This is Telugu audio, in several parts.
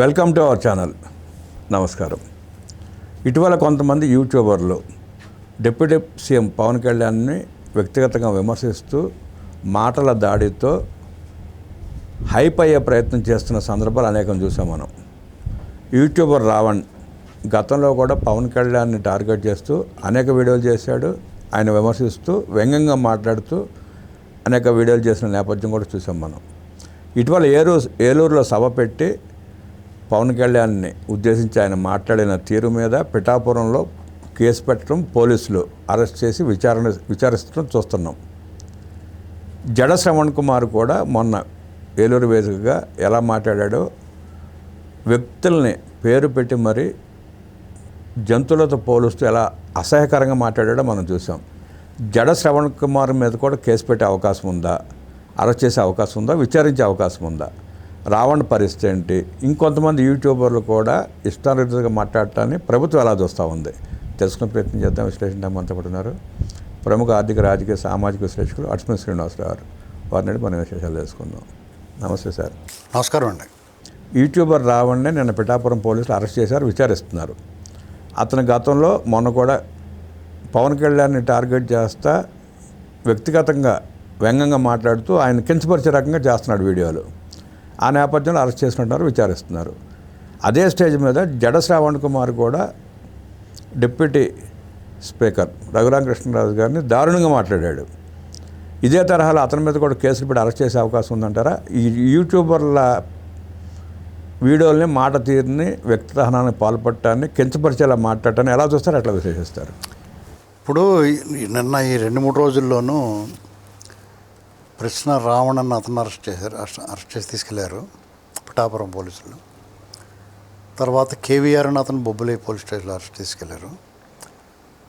Welcome to our channel. నమస్కారం. ఇటీవల కొంతమంది యూట్యూబర్లు డిప్యూటీ సీఎం పవన్ కళ్యాణ్ని వ్యక్తిగతంగా విమర్శిస్తూ మాటల దాడితో హైప్ అయ్యే ప్రయత్నం చేస్తున్న సందర్భాలు అనేకం చూసాం మనం. యూట్యూబర్ రావణ్ గతంలో కూడా పవన్ కళ్యాణ్ని టార్గెట్ చేస్తూ అనేక వీడియోలు చేశాడు. ఆయన విమర్శిస్తూ వ్యంగ్యంగా మాట్లాడుతూ అనేక వీడియోలు చేసిన నేపథ్యం కూడా చూసాం మనం. ఇటీవల ఏలూరులో సభ పెట్టి పవన్ కళ్యాణ్ని ఉద్దేశించి ఆయన మాట్లాడిన తీరు మీద పిఠాపురంలో కేసు పెట్టడం, పోలీసులు అరెస్ట్ చేసి విచారిస్తూ చూస్తున్నాం. జడ శ్రవణ్ కుమార్ కూడా మొన్న ఏలూరు వేదికగా ఎలా మాట్లాడాడో, వ్యక్తుల్ని పేరు పెట్టి మరి జంతువులతో పోలుస్తూ ఎలా అసహ్యకరంగా మాట్లాడాడో మనం చూసాం. జడ శ్రవణ్ కుమార్ మీద కూడా కేసు పెట్టే అవకాశం ఉందా, అరెస్ట్ చేసే అవకాశం ఉందా, విచారించే అవకాశం ఉందా, రావణ్ పరిస్థితి ఏంటి, ఇంకొంతమంది యూట్యూబర్లు కూడా ఇష్టారీతిగా మాట్లాడటాన్ని ప్రభుత్వం ఎలా చూస్తూ ఉంది తెలుసుకునే ప్రయత్నం చేద్దాం. విశ్లేషణ మనతో పాటు ఉన్నారు ప్రముఖ ఆర్థిక, రాజకీయ, సామాజిక విశ్లేషకులు అట్స్మన్ శ్రీనివాసరావు గారు. వారిని మన విశేషాలు తెలుసుకుందాం. నమస్తే సార్. నమస్కారం అండి. యూట్యూబర్ రావణ్ని నిన్న పిఠాపురం పోలీసులు అరెస్ట్ చేశారు, విచారిస్తున్నారు. అతని గతంలో మొన్న కూడా పవన్ కళ్యాణ్ని టార్గెట్ చేస్తా వ్యక్తిగతంగా వ్యంగ్యంగా మాట్లాడుతూ ఆయన కించపరిచే రకంగా చేస్తున్నాడు వీడియోలు. ఆ నేపథ్యంలో అరెస్ట్ చేసినట్టున్నారు, విచారిస్తున్నారు. అదే స్టేజ్ మీద జడ శ్రావణ్ కుమార్ కూడా డిప్యూటీ స్పీకర్ రఘురామకృష్ణరాజు గారిని దారుణంగా మాట్లాడాడు. ఇదే తరహాలో అతని మీద కూడా కేసులు పెట్టి అరెస్ట్ చేసే అవకాశం ఉందంటారా? ఈ యూట్యూబర్ల వీడియోల్ని, మాట తీరుని, వ్యక్తిహనానికి పాల్పడటాన్ని, కించపరిచేలా మాట్లాడటాన్ని ఎలా చూస్తారు, ఎట్లా విశ్లేషిస్తారు? ఇప్పుడు నిన్న ఈ 2-3 రోజుల్లోనూ కృష్ణ రావణ్ అతను అరెస్ట్ చేసి తీసుకెళ్లారు పిఠాపురం పోలీసులు. తర్వాత కేవీఆర్ అని అతను బొబ్బులి పోలీస్ స్టేషన్లో అరెస్ట్ తీసుకెళ్లారు.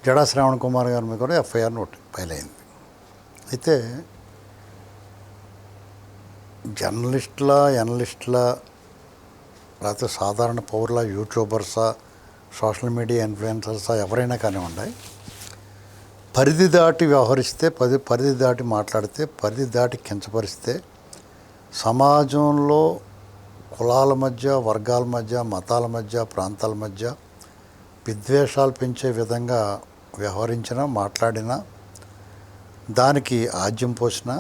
జడా శ్రావణ్ కుమార్ గారి మీద కూడా ఎఫ్ఐఆర్ ఫైల్ అయింది. అయితే జర్నలిస్టుల లేకపోతే సాధారణ పౌరుల, యూట్యూబర్సా, సోషల్ మీడియా ఇన్ఫ్లుయెన్సర్సా, ఎవరైనా కానివ్వండి, పరిధి దాటి వ్యవహరిస్తే, పరిధి దాటి మాట్లాడితే, పరిధి దాటి కించపరిస్తే సమాజంలో కులాల మధ్య, వర్గాల మధ్య, మతాల మధ్య, ప్రాంతాల మధ్య విద్వేషాలు పెంచే విధంగా వ్యవహరించినా, మాట్లాడినా, దానికి ఆజ్యం పోసినా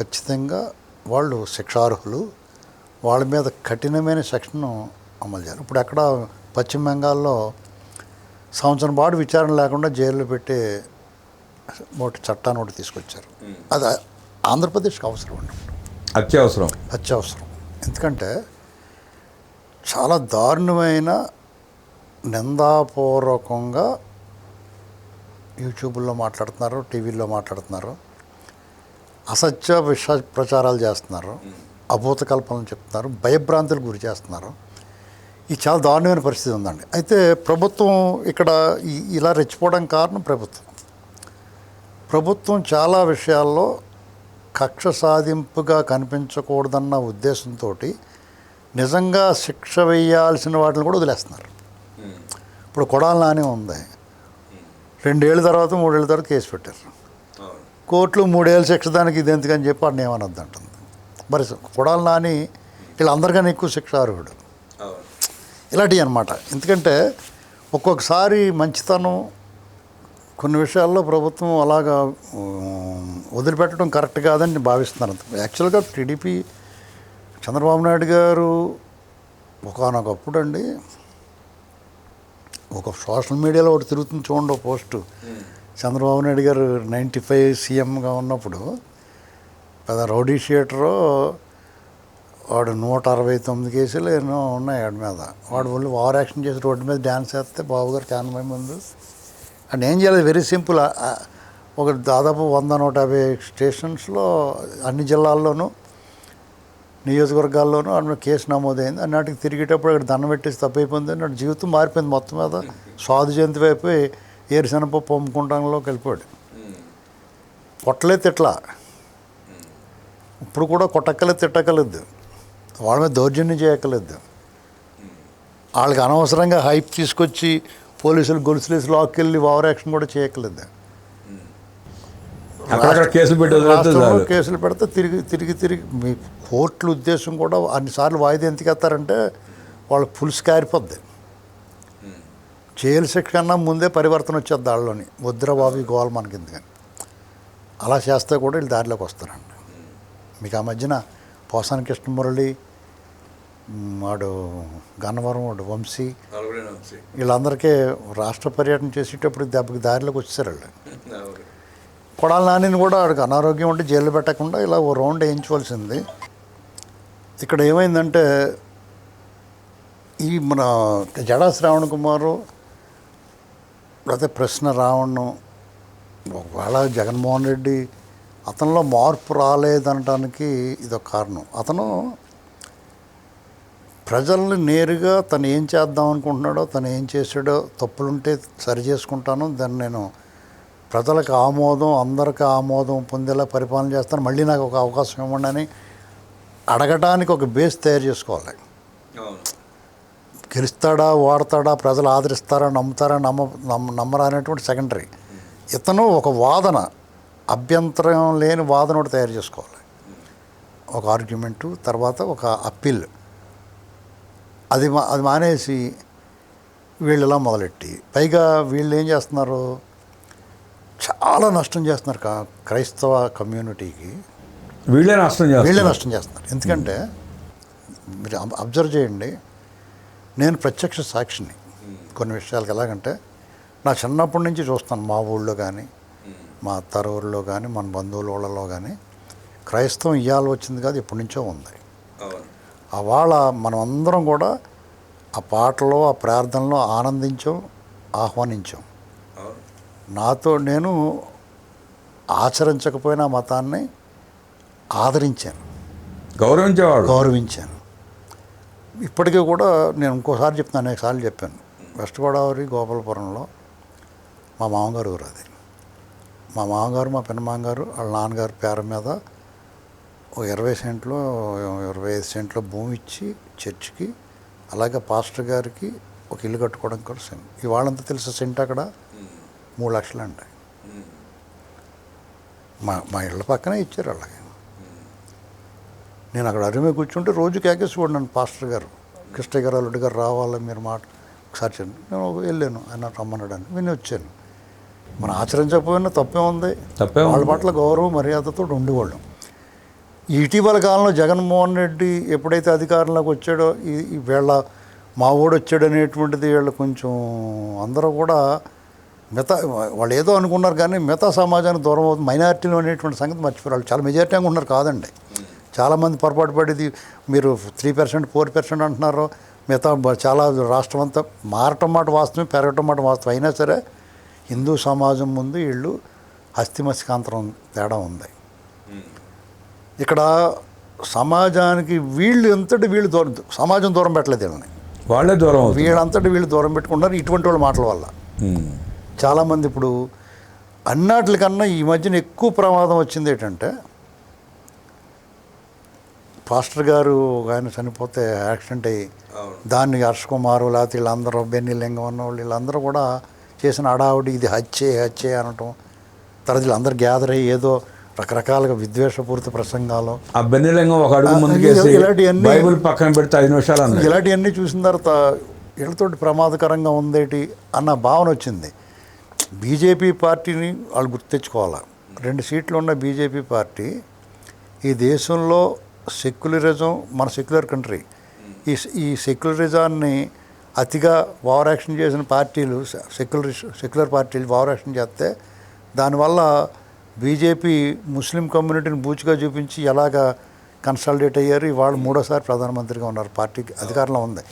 ఖచ్చితంగా వాళ్ళు శిక్షార్హులు. వాళ్ళ మీద కఠినమైన శిక్షను అమలు చేయాలి. ఇప్పుడు ఎక్కడ పశ్చిమ బెంగాల్లో సంవత్సరం పాటు విచారణ లేకుండా జైల్లో పెట్టే చట్టాన్ని ఒకటి తీసుకొచ్చారు. అది ఆంధ్రప్రదేశ్కి అవసరం అండి, అత్యవసరం. ఎందుకంటే చాలా దారుణమైన నిందాపూర్వకంగా యూట్యూబ్లో మాట్లాడుతున్నారు, టీవీల్లో మాట్లాడుతున్నారు, అసత్య ప్రచారాలు చేస్తున్నారు, అభూత కల్పనలు చెప్తున్నారు, భయభ్రాంతులకు గురి చేస్తున్నారు. ఇది చాలా దారుణమైన పరిస్థితి ఉందండి. అయితే ప్రభుత్వం ఇక్కడ ఇలా రెచ్చిపోవడానికి కారణం ప్రభుత్వం చాలా విషయాల్లో కక్ష సాధింపుగా కనిపించకూడదన్న ఉద్దేశంతో నిజంగా శిక్ష వేయాల్సిన వాటిని కూడా వదిలేస్తున్నారు. ఇప్పుడు కొడాలి నాని ఉంది, 2 ఏళ్ళ తర్వాత 3 ఏళ్ళ తర్వాత కేసు పెట్టారు. కోర్టులో 3 ఏళ్ళ శిక్ష, దానికి ఇది ఎందుకని చెప్పి వాడిని ఏమనొద్దు అంటుంది. మరి కొడాలి నాని వీళ్ళందరికన్నా ఎక్కువ శిక్ష అర్హుడు. ఇలాంటివి అన్నమాట. ఎందుకంటే ఒక్కొక్కసారి మంచితనం కొన్ని విషయాల్లో ప్రభుత్వం అలాగా వదిలిపెట్టడం కరెక్ట్ కాదని నేను భావిస్తున్నాను. యాక్చువల్గా టీడీపీ చంద్రబాబు నాయుడు గారు ఒకనొకప్పుడు అండి, ఒక సోషల్ మీడియాలో ఒకటి తిరుగుతుంది చూడండి, ఒక పోస్టు. చంద్రబాబు నాయుడు గారు 95 సీఎంగా ఉన్నప్పుడు పెద్ద రౌడీ షీటరు వాడు 169 కేసులు ఎన్నో ఉన్నాయి వాడి మీద. వాడు వాళ్ళు ఓవర్ యాక్షన్ చేసి రోడ్డు మీద డ్యాన్స్ చేస్తే బాబుగారు కాన్వాయ్ ముందు అండ్ ఏం చేయాలి, వెరీ సింపుల్. ఒక దాదాపు 100-150 స్టేషన్స్లో అన్ని జిల్లాల్లోనూ, నియోజకవర్గాల్లోనూ అన్న కేసు నమోదైంది. అన్నటికి తిరిగేటప్పుడు అక్కడ దండం పెట్టేసి తప్పైపోయింది. అన్నట్టు జీవితం మారిపోయింది మొత్తం మీద. సాధు జయంతి వైపు ఏరుశనపప్పు అమ్ముకుంటాంలోకి వెళ్ళిపోయాడు. కొట్టలే తిట్లా, ఇప్పుడు కూడా కొట్టక్కలేదు, తిట్టక్కలేదు, వాళ్ళ మీద దౌర్జన్యం చేయక్కలేదు. వాళ్ళకి అనవసరంగా హైప్ తీసుకొచ్చి పోలీసులు గొలుసులేసి లాక్కెళ్ళి ఓవర్ యాక్షన్ కూడా చేయక్కలేదు. కేసులు పెడితే తిరిగి మీ కోర్టుల ఉద్దేశం కూడా అన్నిసార్లు వాయిదా ఎందుకు ఎత్తారంటే వాళ్ళకి పులుసు కారిపోద్ది. జైలు శిక్ష కన్నా ముందే పరివర్తన వచ్చేది దానిలోని. వద్దురా బాబు ఈ గోల మనకి ఎందుకని అలా చేస్తే కూడా వీళ్ళు దారిలోకి వస్తారండి. మీకు ఆ మధ్యన పోసాని కృష్ణమురళి, వాడు గన్నవరం, వాడు వంశీ, వీళ్ళందరికీ రాష్ట్ర పర్యటన చేసేటప్పుడు దెబ్బకి దారిలోకి వచ్చేసారు వాళ్ళు. కొడాలి నానిని కూడా వాడికి అనారోగ్యం ఉంటే జైలు పెట్టకుండా ఇలా ఓ రౌండ్ వేయించవలసింది. ఇక్కడ ఏమైందంటే ఈ మన జడా శ్రావణ్ కుమారు లేకపోతే ప్రశ్న రావణ్, ఒకవేళ జగన్మోహన్ రెడ్డి అతనిలో మార్పు రాలేదనడానికి ఇదొక కారణం. అతను ప్రజల్ని నేరుగా తను ఏం చేద్దాం అనుకుంటున్నాడో, తను ఏం చేసాడో, తప్పులుంటే సరి చేసుకుంటాను, దాన్ని నేను ప్రజలకు ఆమోదం, అందరికీ ఆమోదం పొందేలా పరిపాలన చేస్తాను, మళ్ళీ నాకు ఒక అవకాశం ఇవ్వండి అని అడగటానికి ఒక బేస్ తయారు చేసుకోవాలి. గెలుస్తాడా, ఓడతాడా, ప్రజలు ఆదరిస్తారా, నమ్ముతారా, నమ్మరా అనేటువంటి సెకండరీ. ఇతను ఒక వాదన, అభ్యంతరం లేని వాదన ఒకటి తయారు చేసుకోవాలి. ఒక ఆర్గ్యుమెంటు, తర్వాత ఒక అప్పీల్. అది మానేసి వీళ్ళు ఇలా మొదలెట్టి, పైగా వీళ్ళు ఏం చేస్తున్నారు, చాలా నష్టం చేస్తున్నారు క్రైస్తవ కమ్యూనిటీకి. వీళ్ళే నష్టం చేస్తున్నారు. ఎందుకంటే మీరు అబ్జర్వ్ చేయండి, నేను ప్రత్యక్ష సాక్షిని కొన్ని విషయాలకు. ఎలాగంటే నా చిన్నప్పటి నుంచి చూస్తాను, మా ఊళ్ళో కానీ, మా అత్తారూరులో కానీ, మన బంధువుల ఊళ్ళలో కానీ క్రైస్తవం ఇవాళ వచ్చింది కాదు, ఎప్పటి నుంచో ఉంది. అవాళ మనం అందరం కూడా ఆ పాటలో, ఆ ప్రార్థనలో ఆనందించాం, ఆహ్వానించాం. నాతో నేను ఆచరించకపోయినా మతాన్ని ఆదరించాను, గౌరవించాను. ఇప్పటికీ కూడా నేను ఇంకోసారి చెప్తాను, అనేక సార్లు చెప్పాను. వెస్ట్ గోదావరి గోపాలపురంలో మా మామగారు ఊరు అది. మా మామగారు, మా పిన్నమామగారు వాళ్ళ నాన్నగారు పేరు మీద ఓ 20 సెంట్లో 25 సెంట్లో భూమి ఇచ్చి చర్చికి, అలాగే పాస్టర్ గారికి ఒక ఇల్లు కట్టుకోవడం కోసం. ఇవాళంతా తెలుసు సెంట్ అక్కడ 3 లక్షలు అండి. మా ఇళ్ళ పక్కనే ఇచ్చారు వాళ్ళకి. నేను అక్కడ అరుమే కూర్చుంటే రోజు కేకేసి కూడా నన్ను పాస్టర్ గారు, కృష్ణయ్య గారు, అల్లుడి గారు రావాలి మీరు మాట ఒకసారి చెప్పండి. నేను వెళ్ళాను, ఆయన రమ్మన్నాడని విని వచ్చాను. మనం ఆచరించకపోయినా తప్పే ఉంది, వాళ్ళ పట్ల గౌరవం మర్యాదతో ఉండేవాళ్ళం. ఇటీవల కాలంలో జగన్మోహన్ రెడ్డి ఎప్పుడైతే అధికారంలోకి వచ్చాడో, ఈ వీళ్ళ మా ఊడు వచ్చాడు అనేటువంటిది వీళ్ళు కొంచెం అందరూ కూడా వాళ్ళు ఏదో అనుకున్నారు కానీ మిగతా సమాజానికి దూరం అవుతుంది, మైనారిటీలు అనేటువంటి సంగతి మర్చిపోయారు. వాళ్ళు చాలా మెజారిటీ అనుకుంటున్నారు, కాదండి. చాలామంది పొరపాటు పడేది, మీరు 3%, 4% అంటున్నారు. మిగతా చాలా రాష్ట్రం అంతా మారటం మాట వాస్తవం, పెరగటం మాట వాస్తవం. అయినా సరే హిందూ సమాజం ముందు వీళ్ళు హస్తిమస్కాంతరం తేడా ఉంది. ఇక్కడ సమాజానికి వీళ్ళు దూరం, సమాజం దూరం పెట్టలేదు వీళ్ళని, వాళ్ళే దూరం, వీళ్ళంతటి వీళ్ళు దూరం పెట్టుకుంటారు ఇటువంటి వాళ్ళ మాటల వల్ల. చాలామంది ఇప్పుడు అన్నిటికన్నా ఈ మధ్యన ఎక్కువ ప్రమాదం వచ్చింది ఏంటంటే, పాస్టర్ గారు ఆయన చనిపోతే యాక్సిడెంట్ అయ్యి దాన్ని హర్ష కుమారు లేకపోతే వీళ్ళందరూ బెన్నీ లింగం వాళ్ళు వీళ్ళందరూ కూడా చేసిన హడావుడి, ఇది హత్యే అనటం. తర్వాత వీళ్ళందరూ గ్యాదర్ అయ్యి ఏదో రకరకాలుగా విద్వేషపూరిత ప్రసంగాలు, ఆ బెన్నీ లింగం ఒక అడుగు ముందుకేసి బైబిల్ పక్కన పెడితే 5 నిమిషాలు అన్నారు. ఇలాంటివన్నీ చూసిన తర్వాత వీళ్ళతోటి ప్రమాదకరంగా ఉందేటి అన్న భావన వచ్చింది. బీజేపీ పార్టీని వాళ్ళు గుర్తు తెచ్చుకోవాలి. 2 సీట్లు ఉన్న బీజేపీ పార్టీ ఈ దేశంలో సెక్యులరిజం, మన సెక్యులర్ కంట్రీ, ఈ సెక్యులరిజాన్ని అతిగా ఓవర్ యాక్షన్ చేసిన పార్టీలు, సెక్యులర్ పార్టీలు ఓవర్ యాక్షన్ చేస్తే దానివల్ల బీజేపీ ముస్లిం కమ్యూనిటీని బూచిగా చూపించి ఎలాగా కన్సాలిడేట్ అయ్యారు. ఇవాళ 3వ ప్రధానమంత్రిగా ఉన్నారు, పార్టీకి అధికారంలో ఉంది.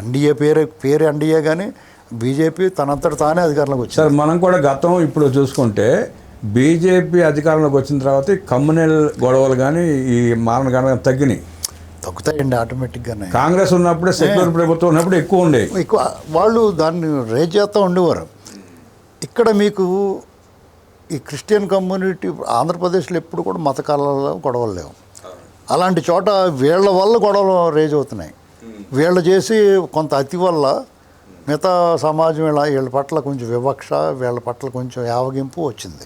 ఎన్డీఏ పేరు ఎన్డీఏ కానీ బీజేపీ తనంతట తానే అధికారంలోకి వచ్చింది. సార్ మనం కూడా గతం ఇప్పుడు చూసుకుంటే బీజేపీ అధికారంలోకి వచ్చిన తర్వాత కమ్యూనల్ గొడవలు కానీ ఈ మారణ కానీ తగ్గుతాయండి ఆటోమేటిక్గానే. కాంగ్రెస్ ఉన్నప్పుడే, సెక్యులర్ ప్రభుత్వం ఉన్నప్పుడు ఎక్కువ వాళ్ళు దాన్ని రేజ్ చేస్తూ ఉండేవారు. ఇక్కడ మీకు ఈ క్రిస్టియన్ కమ్యూనిటీ ఆంధ్రప్రదేశ్లో ఎప్పుడు కూడా మత కాలాల్లో గొడవలు లేవు. అలాంటి చోట వీళ్ళ వల్ల గొడవలు రేజ్ అవుతున్నాయి. వీళ్ళు చేసి కొంత అతి వల్ల మిగతా సమాజం వీళ్ళ పట్ల కొంచెం వివక్ష, వీళ్ళ పట్ల కొంచెం యావగింపు వచ్చింది.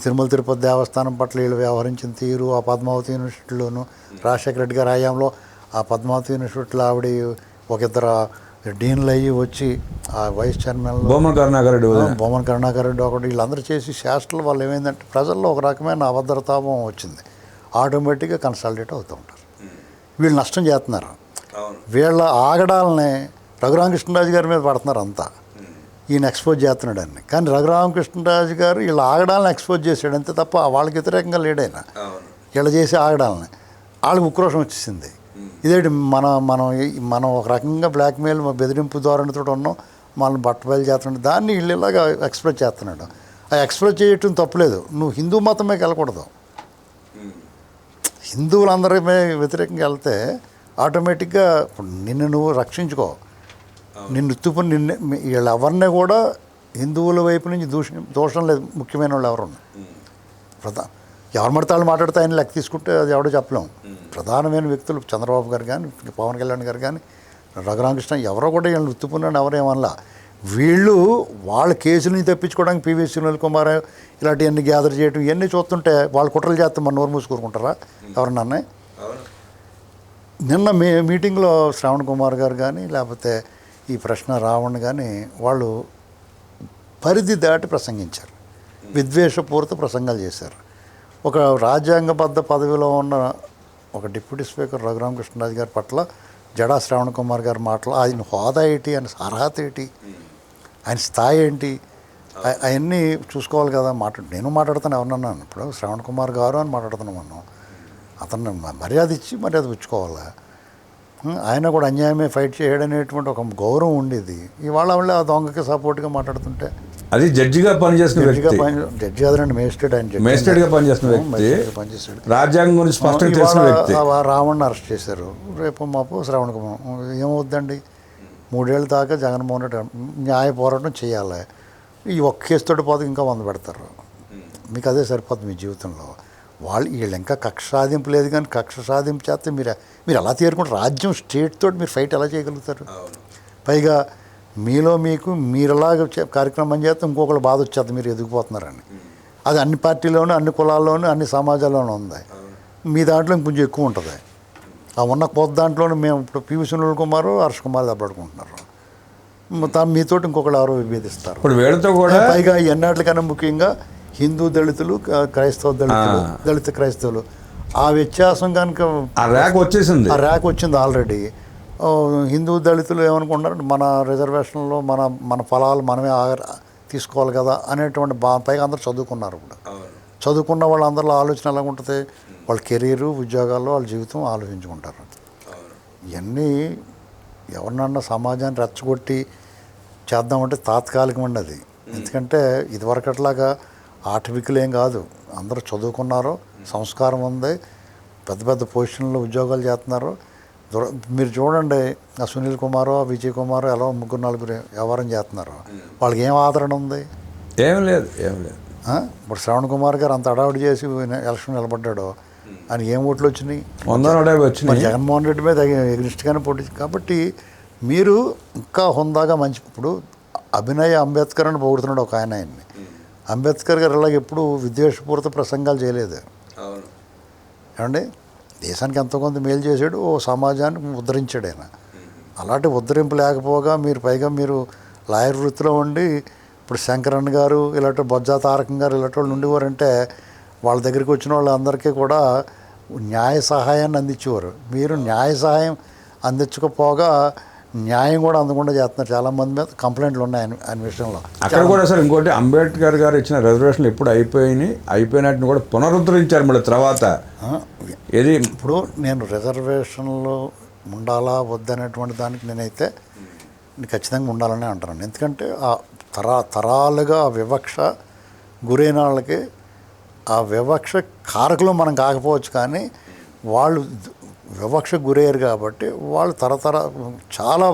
తిరుమల తిరుపతి దేవస్థానం పట్ల వీళ్ళు వ్యవహరించిన తీరు, ఆ పద్మావతి యూనివర్సిటీలోను రాజశేఖర రెడ్డి గారి హయాంలో ఆ పద్మావతి యూనివర్సిటీలో ఆవిడ ఒక ఇద్దరు డీన్లు అయ్యి వచ్చి ఆ వైస్ చైర్మన్లో బొమ్మన కరుణాకర్ రెడ్డి బొమ్మన కరుణాకర్ రెడ్డి ఒకటి వీళ్ళందరూ చేసి శాస్త్రాల వల్ల ఏమైందంటే ప్రజల్లో ఒక రకమైన అభద్రతాభం వచ్చింది. ఆటోమేటిక్గా కన్సల్టేట్ అవుతూ ఉంటారు. వీళ్ళు నష్టం చేస్తున్నారు. వీళ్ళ ఆగడాలని రఘురామకృష్ణరాజు గారి మీద పడుతున్నారు అంతా, ఈయన ఎక్స్పోజ్ చేస్తున్నాడని. కానీ రఘురామకృష్ణరాజు గారు వీళ్ళ ఆగడాలను ఎక్స్పోజ్ చేశాడు అంతే తప్ప వాళ్ళకి వ్యతిరేకంగా లేడైనా. వీళ్ళు చేసే ఆగడాలని వాళ్ళకి ఉక్రోషం వచ్చేసింది. ఇదేంటి మనం ఒక రకంగా బ్లాక్మెయిల్ బెదిరింపు ధోరణితో ఉన్నాం, మనల్ని బట్టబయలు చేస్తున్నాడు, దాన్ని వీళ్ళు ఇలాగా ఎక్స్ప్రెస్ చేస్తున్నాడు. ఆ ఎక్స్ప్రెస్ చేయటం తప్పులేదు. నువ్వు హిందూ మతమే వెళ్ళకూడదు. హిందువులందరి వ్యతిరేకంగా వెళ్తే ఆటోమేటిక్గా నిన్ను నువ్వు రక్షించుకో. నిన్ను ఉత్తుపుని వీళ్ళు ఎవరిని కూడా హిందువుల వైపు నుంచి దోషం లేదు. ముఖ్యమైన వాళ్ళు ఎవరు ఎవరు మడతాళ్ళు మాట్లాడితే ఆయన లెక్క తీసుకుంటే అది ఎవడో చెప్పలేము. ప్రధానమైన వ్యక్తులు చంద్రబాబు గారు కానీ, పవన్ కళ్యాణ్ గారు కానీ, రఘురామకృష్ణ ఎవరో కూడా వీళ్ళని ఉత్తుపున్నాను ఎవరేమన్నా. వీళ్ళు వాళ్ళ కేసులని తప్పించుకోవడానికి పివి సునీల్ కుమార్ ఇలాంటివన్నీ గ్యాదర్ చేయడం ఇవన్నీ చూస్తుంటే వాళ్ళు కుట్రలు చేస్తే మన నోరు మూసుకూరుకుంటారా ఎవరన్నా? నిన్న మీటింగ్లో శ్రావణ్ కుమార్ గారు కానీ లేకపోతే ఈ ప్రశ్న రావణ్ కానీ వాళ్ళు పరిధి దాటి ప్రసంగించారు, విద్వేషపూరిత ప్రసంగాలు చేశారు. ఒక రాజ్యాంగబద్ధ పదవిలో ఉన్న ఒక డిప్యూటీ స్పీకర్ రఘురామకృష్ణరాజు గారి పట్ల జడా శ్రావణ్ కుమార్ గారి మాటలు, ఆయన హోదా ఏంటి, ఆయన అర్హత ఏంటి, ఆయన స్థాయి ఏంటి, అవన్నీ చూసుకోవాలి కదా. నేను మాట్లాడుతాను ఎవరన్నాను, ఇప్పుడు శ్రావణ్ కుమార్ గారు అని మాట్లాడుతున్నాం మనం. అతను మర్యాద ఇచ్చి మర్యాద పుచ్చుకోవాలి. ఆయన కూడా అన్యాయమే ఫైట్ చేయడనేటువంటి ఒక గౌరవం ఉండేది. ఇవాళ వాళ్ళు ఆ దొంగకి సపోర్ట్గా మాట్లాడుతుంటే అది జడ్జిగా పనిచేసిన జడ్జి కాదండి, మేజిస్ట్రేట్. ఆయన మేజిస్ట్రేట్గా పనిచేసిన వ్యక్తి, పనిచేస్తాడు. రాజ్యాంగం గురించి స్పష్టంగా తెలిసిన వ్యక్తి. రావణ్ని అరెస్ట్ చేశారు. రేపు మాపు శ్రావణ్ కుమార్ ఏమవుద్దండి? 3 ఏళ్ళ దాకా జగన్మోహన్ రెడ్డి న్యాయ పోరాటం చేయాలి. ఈ ఒక్క కేసుతోటి పోతే ఇంకా 100 పెడతారు. మీకు అదే సరిపోతుంది మీ జీవితంలో. వీళ్ళు ఇంకా కక్ష సాధింపు లేదు, కానీ కక్ష సాధింపు చేస్తే మీరు ఎలా తీరుకుంటారు? రాజ్యం స్టేట్ తోటి మీరు ఫైట్ ఎలా చేయగలుగుతారు? పైగా మీరు ఎలాగ కార్యక్రమం చేస్తే ఇంకొకరు బాధ వచ్చేది, మీరు ఎదిగిపోతున్నారని. అది అన్ని పార్టీలోనూ, అన్ని కులాల్లోనూ, అన్ని సమాజాల్లోనూ ఉంది. మీ దాంట్లో ఇంకొంచెం ఎక్కువ ఉంటుంది. ఆ ఉన్న కొత్త దాంట్లోనూ మేము ఇప్పుడు పివి సునీల్ కుమార్, హర్ష కుమార్ దెబ్బలాడుకుంటున్నారు. మీతోటి ఇంకొకరు ఎవరో విభేదిస్తారు. ఇప్పుడు వీళ్ళతో కూడా పైగా ఎన్నాటికన్నా ముఖ్యంగా హిందూ దళితులు, క్రైస్తవ దళితులు, దళిత క్రైస్తవులు, ఆ వ్యత్యాసం కనుక ఆ ర్యాక్ వచ్చింది ఆల్రెడీ. హిందూ దళితులు ఏమనుకుంటున్నారు, మన రిజర్వేషన్లో మన ఫలాలు మనమే తీసుకోవాలి కదా అనేటువంటి పైగా అందరూ చదువుకున్నారు. ఇప్పుడు చదువుకున్న వాళ్ళందరిలో ఆలోచన ఎలా ఉంటుంది? వాళ్ళ కెరీరు, ఉద్యోగాల్లో వాళ్ళ జీవితం ఆలోచించుకుంటారు. ఇవన్నీ ఎవరినన్నా సమాజాన్ని రెచ్చగొట్టి చేద్దామంటే తాత్కాలికమండి అది. ఎందుకంటే ఇదివరకట్లాగా ఆటవికులు ఏం కాదు, అందరూ చదువుకున్నారు, సంస్కారం ఉంది, పెద్ద పెద్ద పొజిషన్లో ఉద్యోగాలు చేస్తున్నారు. మీరు చూడండి, ఆ సునీల్ కుమారు, విజయ్ కుమారు ఎలా 3-4 వ్యవహారం చేస్తున్నారు. వాళ్ళకి ఏం ఆదరణ ఉంది? ఏం లేదు. ఇప్పుడు శ్రవణ్ కుమార్ గారు అంత అడావుడి చేసి ఎలక్షన్ నిలబడ్డాడు, ఆయనకి ఏం ఓట్లు వచ్చినాయి? 150 వచ్చినాయి. జగన్మోహన్ రెడ్డి మీద ఎగ్నిస్ట్గానే పోటీ. కాబట్టి మీరు ఇంకా హుందాగా ఇప్పుడు అభినయ్ అంబేద్కర్ అని పొగుడుతున్నాడు ఒక ఆయన్ని. అంబేద్కర్ గారు ఇలాగ ఎప్పుడు విద్వేషపూరిత ప్రసంగాలు చేయలేదు. ఏమండి, దేశానికి ఎంతో కొంత మేలు చేశాడు, ఓ సమాజాన్ని ఉద్ధరించాడు ఆయన. అలాంటి ఉద్ధరింపు లేకపోగా పైగా మీరు లాయర్ వృత్తిలో ఉండి ఇప్పుడు శంకరన్ గారు ఇలాంటి బొజ్జా తారకం గారు ఇలాంటి వాళ్ళు ఉండేవారంటే వాళ్ళ దగ్గరికి వచ్చిన వాళ్ళందరికీ కూడా న్యాయ సహాయాన్ని అందించేవారు. మీరు న్యాయ సహాయం అందించకపోగా న్యాయం కూడా అందకుండా చేస్తున్నారు. చాలామంది మీద కంప్లైంట్లు ఉన్నాయి ఆయన విషయంలో. అక్కడ కూడా సార్ ఇంకోటి, అంబేద్కర్ గారు ఇచ్చిన రిజర్వేషన్లు ఎప్పుడు అయిపోయినట్టు కూడా పునరుద్ధరించారు మళ్ళీ తర్వాత. ఇది ఇప్పుడు నేను రిజర్వేషన్లో ఉండాలా వద్దనేటువంటి దానికి నేనైతే ఖచ్చితంగా ఉండాలని అంటున్నాను. ఎందుకంటే ఆ తరాలుగా ఆ వివక్ష గురైన వాళ్ళకి ఆ వివక్ష కారకులు మనం కాకపోవచ్చు, కానీ వాళ్ళు వివక్ష గురయ్యారు కాబట్టి వాళ్ళు చాలా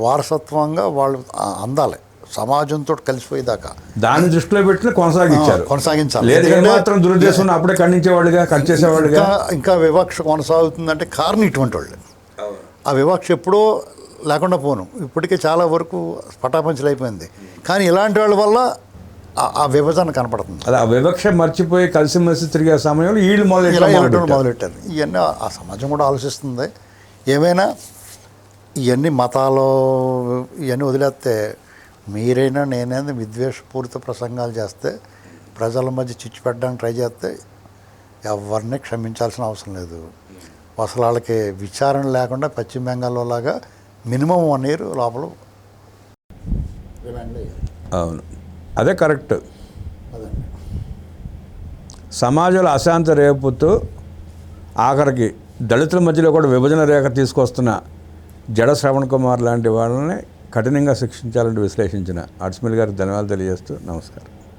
వారసత్వంగా వాళ్ళు అందాలి, సమాజంతో కలిసిపోయేదాకా దాన్ని దృష్టిలో పెట్టి కొనసాగించాలి. మాత్రం దురుద్దేశం అప్పుడే ఖండించేవాళ్ళుగా, కట్ చేసేవాళ్ళుగా ఇంకా వివక్ష కొనసాగుతుందంటే కారణం ఇటువంటి వాళ్ళు. ఆ వివక్ష ఎప్పుడో లేకుండా పోను, ఇప్పటికే చాలా వరకు పటాపంచలు అయిపోయింది. కానీ ఇలాంటి వాళ్ళ వల్ల ఆ విభజన కనపడుతుంది. అది ఆ వివక్ష మర్చిపోయి కలిసిమెలిసి తిరిగే సమయంలో వీళ్ళు మొదలెట్టారు. ఇవన్నీ ఆ సమాజం కూడా ఆలోచిస్తుంది. ఏమైనా ఇవన్నీ మతాలు ఇవన్నీ వదిలేస్తే మీరైనా నేనైనా విద్వేషపూరిత ప్రసంగాలు చేస్తే ప్రజల మధ్య చిచ్చు పెట్టడానికి ట్రై చేస్తే ఎవరిని క్షమించాల్సిన అవసరం లేదు. అసలు వాళ్ళకి విచారణ లేకుండా పశ్చిమ బెంగాల్లో లాగా మినిమం 1 year లోపల రిమాండ్లో వేయాలి. అవును, అదే కరెక్ట్. అదండి. సమాజంలో అశాంతి రేపుతూ ఆఖరికి దళితుల మధ్యలో కూడా విభజన రేఖ తీసుకొస్తున్న జడ శ్రవణ్ కుమార్ లాంటి వాళ్ళని కఠినంగా శిక్షించాలంటూ విశ్లేషించిన అడ్స్మిల్ గారికి ధన్యవాదాలు తెలియజేస్తూ నమస్కారం.